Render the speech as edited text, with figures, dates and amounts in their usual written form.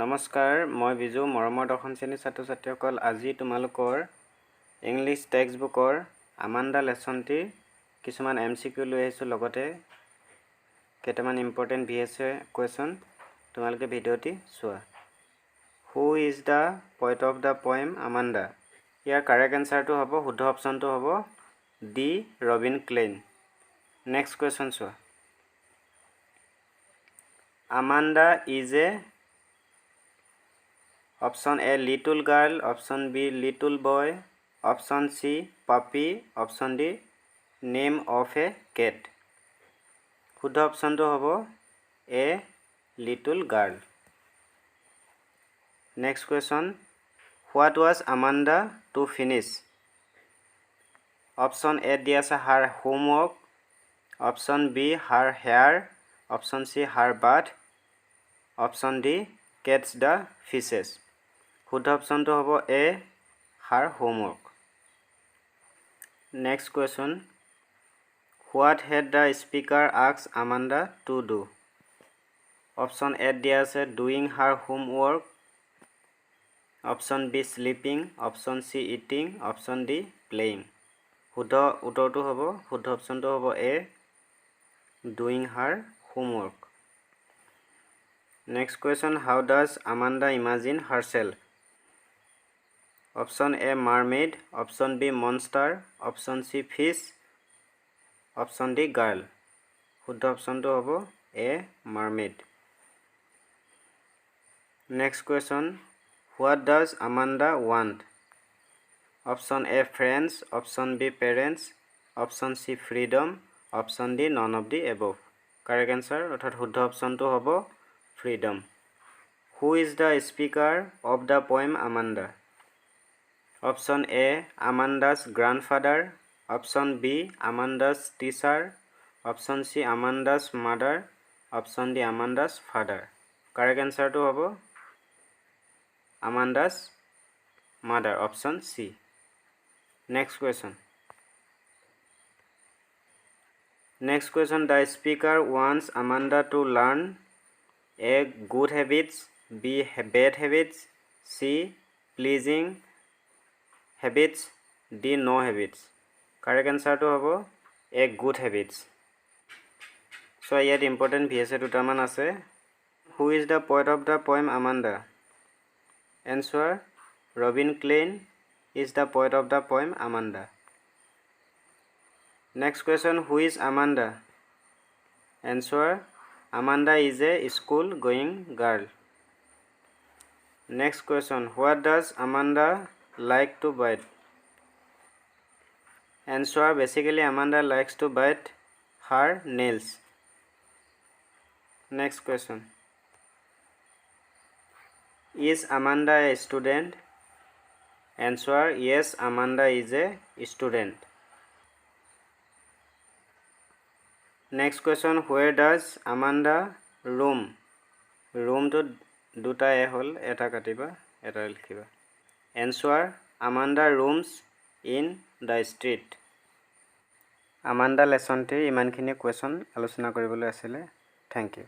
নমস্কাৰ মই বিজু মৰমৰ দৰ্শন শ্ৰেণীৰ ছাত্ৰ ছাত্ৰীসকল আজি তোমালোকৰ ইংলিছ টেক্সট বুকৰ আমাণ্ডা লেসনটিৰ কিছুমান এমসিকিউ লৈ আহিছো লগতে কেইটামান ইম্পৰ্টেন্ট ভিএছএ কোৱেশ্চন তোমালোকে ভিডিওটি চোৱা who is the poet of the poem Amanda ইয়াৰ কাৰেক্ট আনসাৰটো হ'ব শুদ্ধ অপচনটো হ'ব D Robin Klein next question চোৱা Amanda is a Option A little girl, option B little boy, option C puppy, option D name of a cat. শুদ্ধ অপশনটো হ'ব A little girl. Next question, what was Amanda to finish? Option A দিয়া আছে her homework, option B her hair, option C her bath, option D catch the fishes. শুদ্ধ অপশনটো হ'ব A her homework. Next question, what had the speaker asked Amanda to do? Option A দিয়া আছে doing her homework, option B sleeping, option C eating, option D playing. শুদ্ধ উত্তৰটো হ'ব শুদ্ধ অপশনটো হ'ব A doing her homework. Next question, how does Amanda imagine herself? Option A mermaid, option B monster, option C fish, option D girl. শুদ্ধ অপশনটো হ'ব A mermaid. Next question, what does Amanda want? Option A friends, option B parents, option C freedom, option D none of the above. Correct answer অর্থাৎ শুদ্ধ অপশনটো হ'ব freedom. Who is the speaker of the poem Amanda? Option A Amanda's grandfather, option B Amanda's teacher, option C Amanda's mother, option D Amanda's father. Correct answer to hobo Amanda's mother, option C. Next question, the speaker wants Amanda to learn A good habits, B bad habits, C pleasing habits, D no habits. Correct answer to hobo A good habits. So yet important VSA দুটামান আছে. Who is the poet of the poem Amanda? Answer, Robin Klein is the poet of the poem Amanda. Next question, who is Amanda? Answer, Amanda is a school going girl. Next question, what does Amanda like to bite? Answer, basically Amanda likes to bite her nails. Next question, is Amanda a student? Answer, yes, Amanda is a student. Next question, where does Amanda room? Room to দুটা এ হল এটা কাটিবা এটা লিখিবা. Answer, Amanda rooms in the street. Amanda লেসনটি ইমানখিনি question আলোচনা কৰিবলৈ আছিল. Thank you.